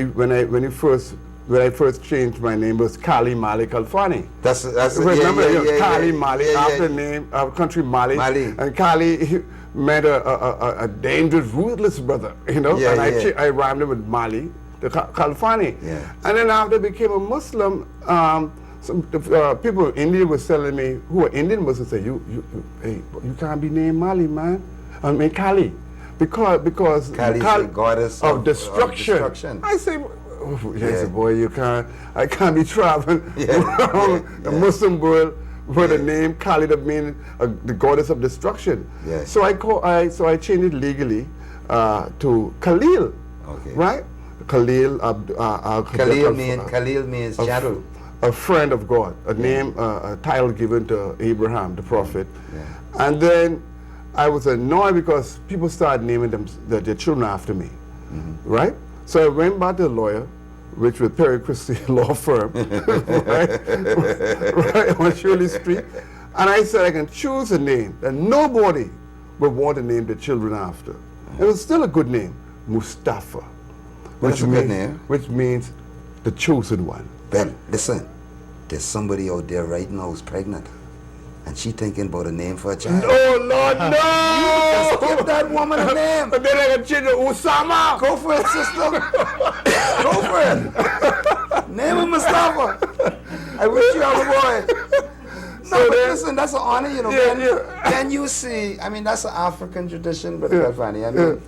when I first changed my name, it was Kali Mali Khalfani. Remember, Kali Mali, after name of country Mali. And Kali meant a dangerous, ruthless brother, you know. And I rhymed it with Mali, the Khalfani. And then after I became a Muslim, some people in India were telling me, who are Indian Muslims, say, you can't be named Mali, man. I mean Kali, because Kali is the goddess of destruction. I say, boy, I can't be traveling around the Muslim world with a name Kali that means the goddess of destruction. So I changed it legally to Khalil, right? Khalil. Khalil means gentle. A friend of God, a name, a title given to Abraham, the prophet. And then I was annoyed because people started naming their children after me, right? So I went back to the lawyer, which was Perry Christie Law Firm, right on Shirley Street, and I said I can choose a name that nobody would want to name their children after. It was still a good name, Mustapha, which means the chosen one. Ben, listen, there's somebody out there right now who's pregnant. And she thinking about a name for a child. Oh, Lord, no! Just give that woman a name. And then I can change it, Osama. Go for it, sister. Go for it. Name him Mustapha. I wish you have a boy. No, but listen, that's an honor, you know. Then you see, I mean, that's an African tradition, but Khalfani. I mean,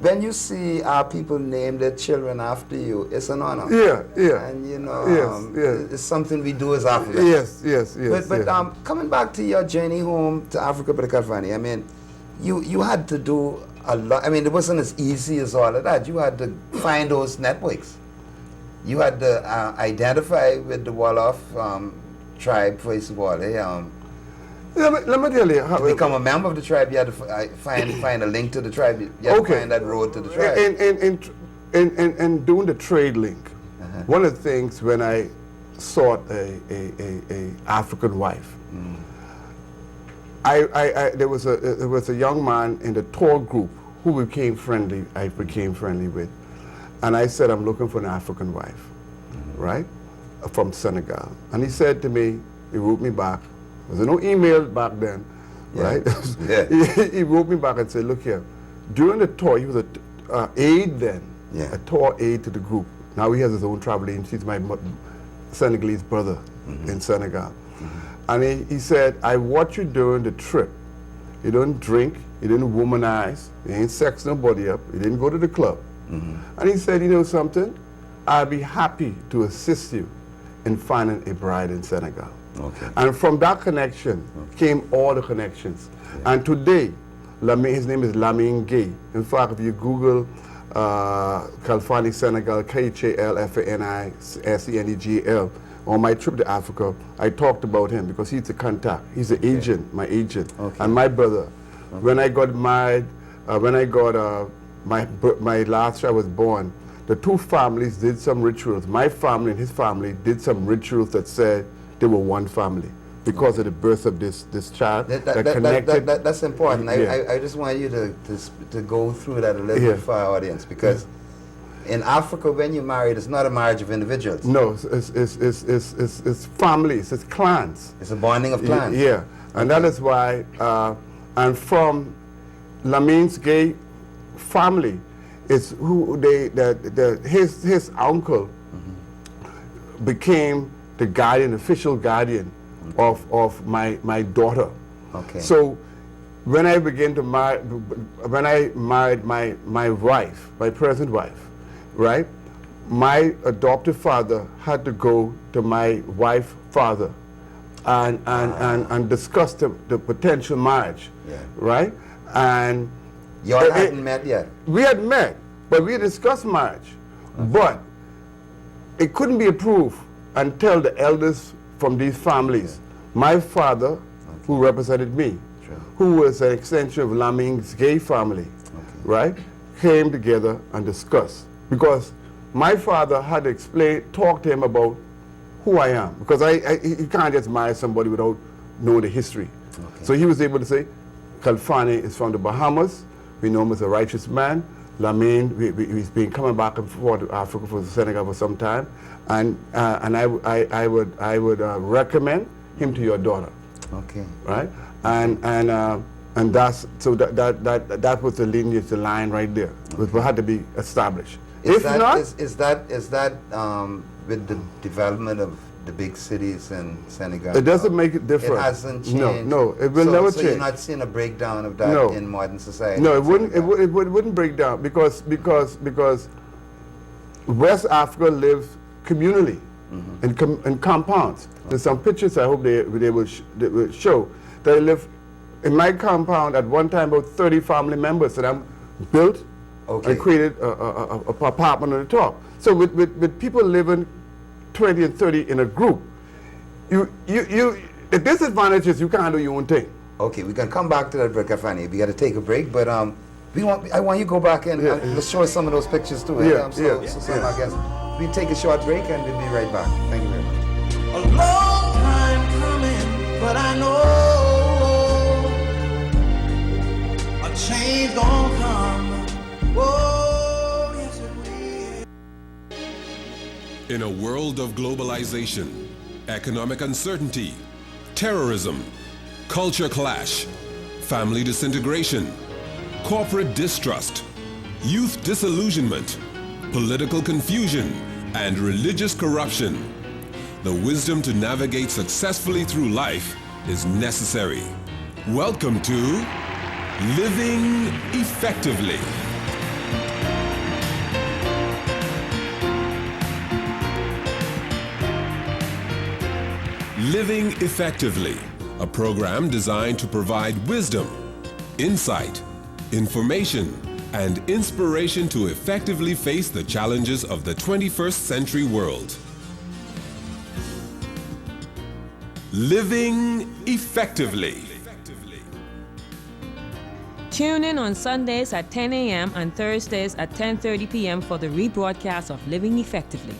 when you see our people name their children after you, it's an honor. And you know, it's something we do as Africans. But coming back to your journey home to Africa, Brother Khalfani, I mean, you had to do a lot. I mean, it wasn't as easy as all of that. You had to find those networks. You had to identify with the Wolof tribe, first of all. Let me tell you. To become a member of the tribe, you had to find a link to the tribe. You had to find that road to the tribe. And doing the trade link, one of the things when I sought a African wife, there was a young man in the tour group who I became friendly with, and I said, I'm looking for an African wife, right, from Senegal. And he said to me, he wrote me back. There was no email back then, right? He wrote me back and said, look here, during the tour, he was an aide then, a tour aide to the group. Now he has his own travel agency. He's my Senegalese brother in Senegal. And he said, I watch you during the trip. You don't drink, you didn't womanize, you ain't sex nobody up, you didn't go to the club. And he said, you know something? I'll be happy to assist you in finding a bride in Senegal. And from that connection came all the connections. And today, his name is Lamine Gay. In fact, if you Google Khalfani Senegal, Khalfani Senegl, on my trip to Africa, I talked about him because he's a contact. He's an agent, my agent, and my brother. When I got married, my last child was born, the two families did some rituals. My family and his family did some rituals that said they were one family because of the birth of this child. That's important. I just want you to go through that a little bit for our audience, because in Africa, when you're married, it's not a marriage of individuals. No, it's families, it's clans. It's a bonding of clans. And that is why, and from Lamine's Gay family, it's who his uncle became the guardian, official guardian of my daughter. So when I began to when I married my wife, my present wife, right? My adoptive father had to go to my wife's father and discuss the potential marriage, right? And you all hadn't met yet? We had met, but we discussed marriage. But it couldn't be approved until the elders from these families, my father, who represented me, who was an extension of Lamine's Gay family, right, came together and discussed. Because my father had to talk to him about who I am. Because you can't just marry somebody without knowing the history. So he was able to say, Khalfani is from the Bahamas. We know him as a righteous man. Lamine, he's been coming back and forth to Africa for Senegal for some time, and I would recommend him to your daughter. Okay. Right, and that's so that was the lineage, the line right there, which had to be established. Is If that, not, is that with the development of the big cities in Senegal? it doesn't make it different. It hasn't changed. No, it will never so change. you're not seeing a breakdown of that in modern society? No, it in wouldn't. Senegal? It wouldn't break down because West Africa lives communally in compounds. There's some pictures I hope they will show. They live in my compound at one time about 30 family members that I'm built and created a apartment on the top. So with people living 20 and 30 in a group, the disadvantage is you can't do your own thing. Okay, we can come back to that, Brother Khalfani. We got to take a break, but I want you to go back and let's show us some of those pictures too. I guess we take a short break and we'll be right back. Thank you very much. A long time coming, but I know a change gonna come. Oh, yes it will. In a world of globalization, economic uncertainty, terrorism, culture clash, family disintegration, corporate distrust, youth disillusionment, political confusion, and religious corruption, the wisdom to navigate successfully through life is necessary. Welcome to Living Effectively. Living Effectively, a program designed to provide wisdom, insight, information, and inspiration to effectively face the challenges of the 21st century world. Living Effectively. Tune in on Sundays at 10 a.m. and Thursdays at 10:30 p.m. for the rebroadcast of Living Effectively.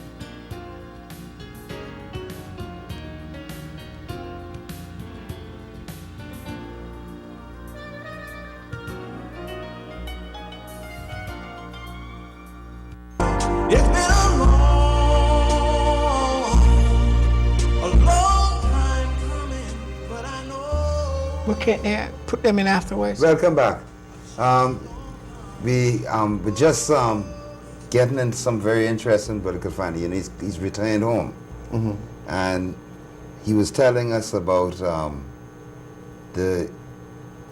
It's been a long time coming, but I know. We can't put them in afterwards. Welcome back. We're just getting into some very interesting, Brother Khalfani, and he's returned home. And he was telling us about the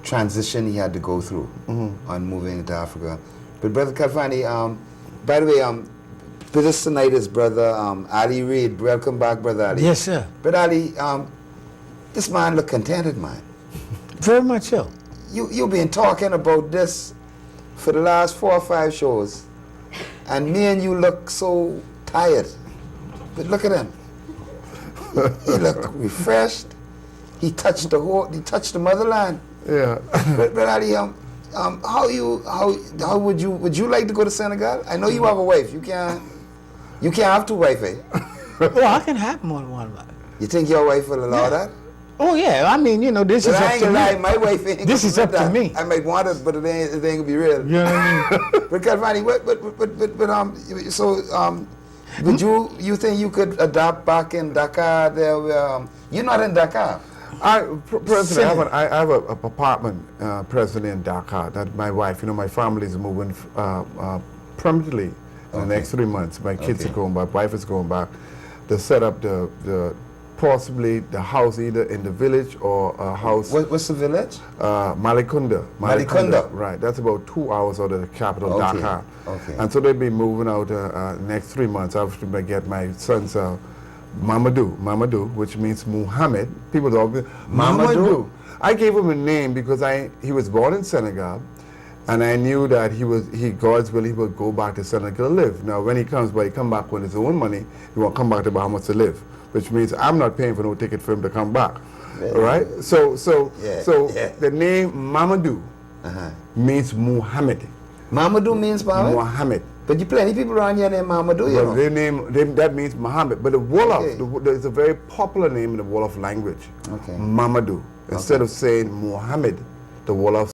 transition he had to go through on moving to Africa. But Brother Khalfani, by the way, with us tonight is Brother Ali Reed. Welcome back, Brother Ali. Yes, sir. Brother Ali, this man look contented, man. Very much so. You've been talking about this for the last 4 or 5 shows, and me and you look so tired. But look at him. He look refreshed. He touched the motherland. Yeah. But Ali, how would you like to go to Senegal? I know you have a wife. You can't have 2 wives, eh? Well, I can have more than one wife. You think your wife will allow that? Oh yeah, I mean, this But is I up ain't to gonna lie, me. my wife ain't This gonna is do up to that. me. I might want it, but it ain't gonna be real. You know what I mean? But Khalfani, would you think you could adapt back in Dakar? There, you're not in Dakar. President, I have a apartment presently in Dakar that my wife, my family is moving permanently in the next 3 months. My kids are going back, wife is going back to set up the possibly the house either in the village or a house. What's the village? Malikunda. Malikunda. Right, that's about 2 hours out of the capital, Dakar. Okay. And so they'll be moving out next 3 months. I have to get my son's Mamadou, which means Muhammad. People always Mamadou. I gave him a name because he was born in Senegal, and I knew that God's will, he will go back to Senegal to live. Now, when he comes back, he come back with his own money. He will come back to Bahamas to live, which means I'm not paying for no ticket for him to come back. Right? So the name Mamadou means Muhammad. Mamadou means Muhammad? Muhammad. But you plenty people around here named Mamadou, you know. That means Muhammad. But the Wolof, there's a very popular name in the Wolof language. Okay. Mamadou. Instead of saying Muhammad, the Wolof